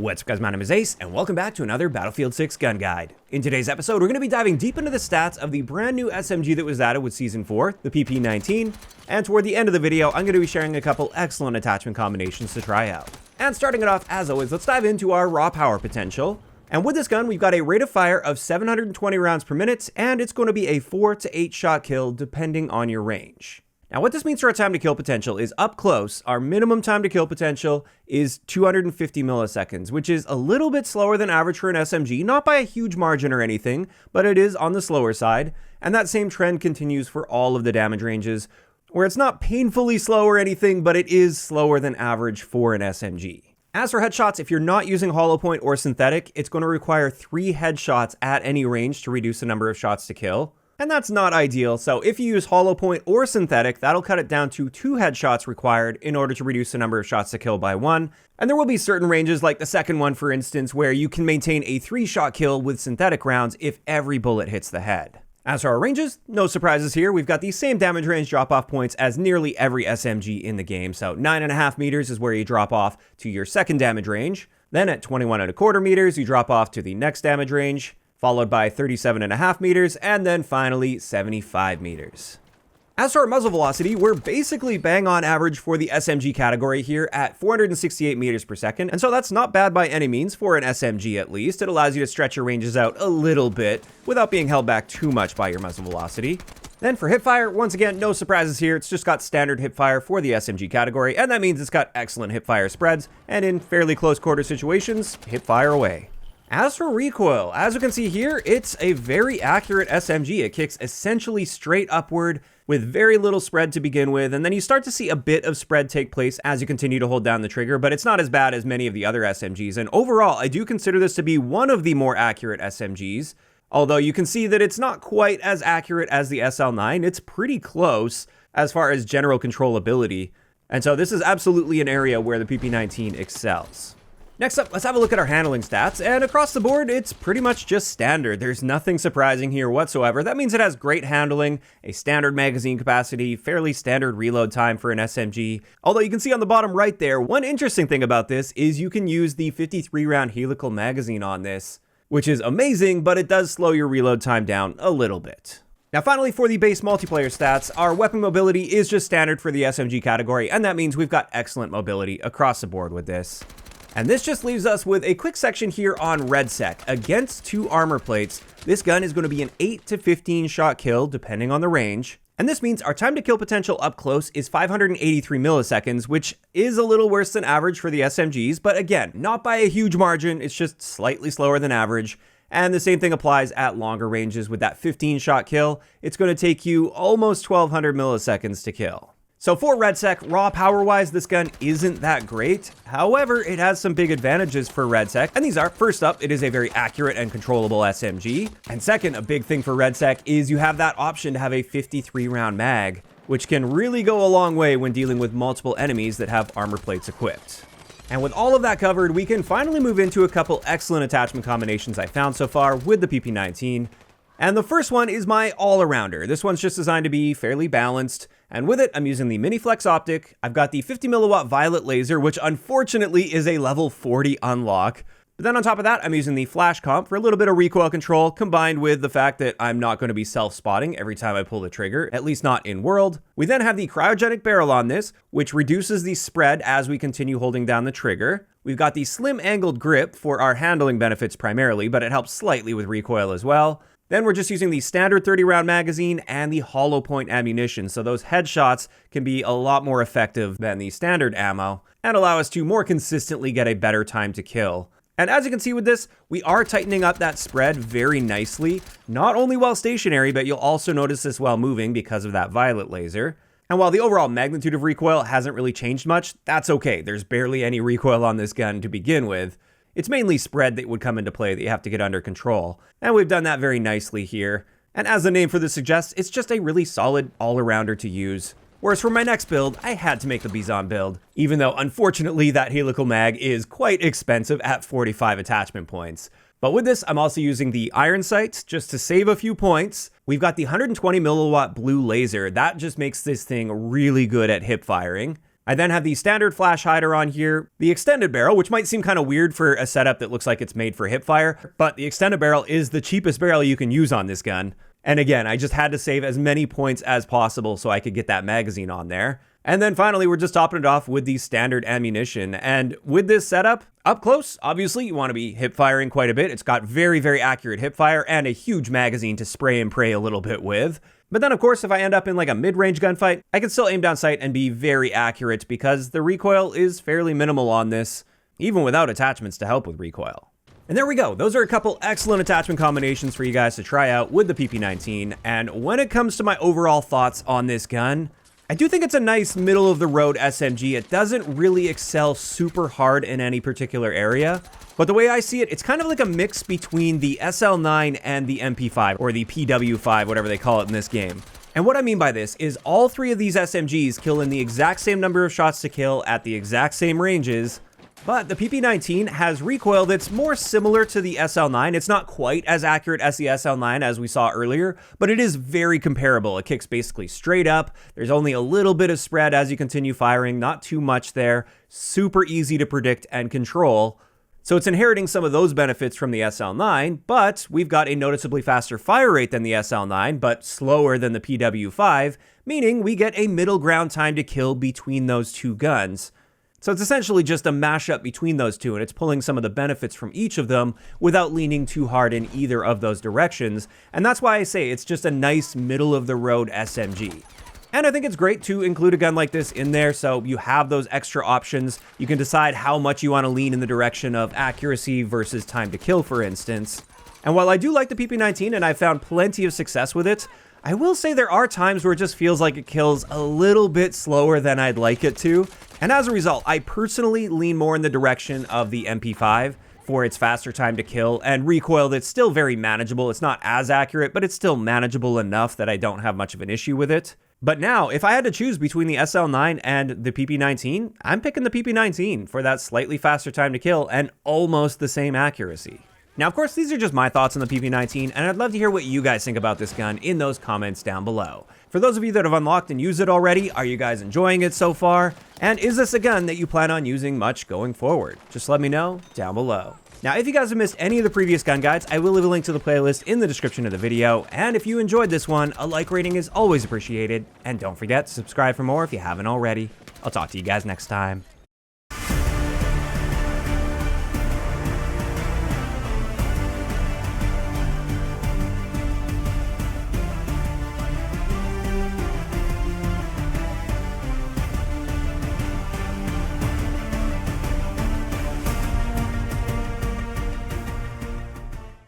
What's up guys, my name is Ace, and welcome back to another Battlefield 6 gun guide. In today's episode, we're going to be diving deep into the stats of the brand new SMG that was added with Season 4, the PP-19, and toward the end of the video, I'm going to be sharing a couple excellent attachment combinations to try out. And starting it off, as always, let's dive into our raw power potential. And with this gun, we've got a rate of fire of 720 rounds per minute, and it's going to be a 4 to 8 shot kill depending on your range. Now what this means for our time to kill potential is up close, our minimum time to kill potential is 250 milliseconds, which is a little bit slower than average for an SMG, not by a huge margin or anything, but it is on the slower side. And that same trend continues for all of the damage ranges, where it's not painfully slow or anything, but it is slower than average for an SMG. As for headshots, if you're not using hollow point or synthetic, it's going to require 3 headshots at any range to reduce the number of shots to kill. And that's not ideal, so if you use hollow point or synthetic, that'll cut it down to 2 headshots required in order to reduce the number of shots to kill by 1. And there will be certain ranges, like the second one for instance, where you can maintain a 3-shot kill with synthetic rounds if every bullet hits the head. As for our ranges, no surprises here. We've got the same damage range drop-off points as nearly every SMG in the game, so 9.5 meters is where you drop off to your second damage range. Then at 21.25 meters, you drop off to the next damage range, followed by 37.5 meters, and then finally 75 meters. As for our muzzle velocity, we're basically bang on average for the SMG category here at 468 meters per second, and so that's not bad by any means for an SMG at least. It allows you to stretch your ranges out a little bit without being held back too much by your muzzle velocity. Then for hipfire, once again, no surprises here. It's just got standard hipfire for the SMG category, and that means it's got excellent hipfire spreads, and in fairly close quarter situations, hipfire away. As for recoil, as you can see here, it's a very accurate SMG. It kicks essentially straight upward with very little spread to begin with, and then you start to see a bit of spread take place as you continue to hold down the trigger, but it's not as bad as many of the other SMGs. And overall, I do consider this to be one of the more accurate SMGs, although you can see that it's not quite as accurate as the SL9. It's pretty close as far as general controllability, and so this is absolutely an area where the PP-19 excels. Next up, let's have a look at our handling stats, and across the board, it's pretty much just standard. There's nothing surprising here whatsoever. That means it has great handling, a standard magazine capacity, fairly standard reload time for an SMG. Although you can see on the bottom right there, one interesting thing about this is you can use the 53-round helical magazine on this, which is amazing, but it does slow your reload time down a little bit. Now finally, for the base multiplayer stats, our weapon mobility is just standard for the SMG category, and that means we've got excellent mobility across the board with this. And this just leaves us with a quick section here on REDSEC. Against 2 armor plates, this gun is going to be an 8 to 15 shot kill depending on the range. And this means our time to kill potential up close is 583 milliseconds, which is a little worse than average for the SMGs, but again, not by a huge margin, it's just slightly slower than average. And the same thing applies at longer ranges. With that 15 shot kill, it's going to take you almost 1200 milliseconds to kill. So for REDSEC, raw power-wise, this gun isn't that great. However, it has some big advantages for REDSEC, and these are, first up, it is a very accurate and controllable SMG. And second, a big thing for REDSEC is you have that option to have a 53-round mag, which can really go a long way when dealing with multiple enemies that have armor plates equipped. And with all of that covered, we can finally move into a couple excellent attachment combinations I found so far with the PP-19. And the first one is my all-arounder. This one's just designed to be fairly balanced. And with it, I'm using the Mini Flex Optic. I've got the 50 milliwatt Violet Laser, which unfortunately is a level 40 unlock. But then on top of that, I'm using the Flash Comp for a little bit of recoil control, combined with the fact that I'm not going to be self-spotting every time I pull the trigger, at least not in world. We then have the Cryogenic Barrel on this, which reduces the spread as we continue holding down the trigger. We've got the Slim Angled Grip for our handling benefits primarily, but it helps slightly with recoil as well. Then we're just using the standard 30-round magazine and the hollow point ammunition, so those headshots can be a lot more effective than the standard ammo and allow us to more consistently get a better time to kill. And as you can see with this, we are tightening up that spread very nicely, not only while stationary, but you'll also notice this while moving because of that Violet Laser. And while the overall magnitude of recoil hasn't really changed much, that's okay. There's barely any recoil on this gun to begin with. It's mainly spread that would come into play that you have to get under control, and we've done that very nicely here. And as the name for this suggests, it's just a really solid all-arounder to use. Whereas for my next build, I had to make the Bizon build, even though unfortunately that helical mag is quite expensive at 45 attachment points. But with this, I'm also using the iron sights just to save a few points. We've got the 120 milliwatt blue laser. That just makes this thing really good at hip firing. I then have the standard flash hider on here, the extended barrel, which might seem kind of weird for a setup that looks like it's made for hipfire, but the extended barrel is the cheapest barrel you can use on this gun. And again, I just had to save as many points as possible so I could get that magazine on there. And then finally, we're just topping it off with the standard ammunition. And with this setup, up close, obviously, you want to be hip firing quite a bit. It's got very, very accurate hip fire and a huge magazine to spray and pray a little bit with. But then, of course, if I end up in like a mid-range gunfight, I can still aim down sight and be very accurate because the recoil is fairly minimal on this, even without attachments to help with recoil. And there we go. Those are a couple excellent attachment combinations for you guys to try out with the PP-19. And when it comes to my overall thoughts on this gun, I do think it's a nice middle-of-the-road SMG. It doesn't really excel super hard in any particular area, but the way I see it, it's kind of like a mix between the SL9 and the MP5, or the PW5, whatever they call it in this game. And what I mean by this is all three of these SMGs kill in the exact same number of shots to kill at the exact same ranges, but the PP-19 has recoil that's more similar to the SL9. It's not quite as accurate as the SL9 as we saw earlier, but it is very comparable. It kicks basically straight up. There's only a little bit of spread as you continue firing, not too much there. Super easy to predict and control. So it's inheriting some of those benefits from the SL9, but we've got a noticeably faster fire rate than the SL9, but slower than the PW5, meaning we get a middle ground time to kill between those two guns. So it's essentially just a mashup between those two, and it's pulling some of the benefits from each of them without leaning too hard in either of those directions. And that's why I say it's just a nice middle-of-the-road SMG. And I think it's great to include a gun like this in there so you have those extra options. You can decide how much you want to lean in the direction of accuracy versus time to kill, for instance. And while I do like the PP-19 and I've found plenty of success with it, I will say there are times where it just feels like it kills a little bit slower than I'd like it to. And as a result, I personally lean more in the direction of the MP5 for its faster time to kill and recoil that's still very manageable. It's not as accurate, but it's still manageable enough that I don't have much of an issue with it. But now, if I had to choose between the SL9 and the PP-19, I'm picking the PP-19 for that slightly faster time to kill and almost the same accuracy. Now, of course, these are just my thoughts on the PP-19, and I'd love to hear what you guys think about this gun in those comments down below. For those of you that have unlocked and used it already, are you guys enjoying it so far? And is this a gun that you plan on using much going forward? Just let me know down below. Now, if you guys have missed any of the previous gun guides, I will leave a link to the playlist in the description of the video. And if you enjoyed this one, a like rating is always appreciated. And don't forget to subscribe for more if you haven't already. I'll talk to you guys next time.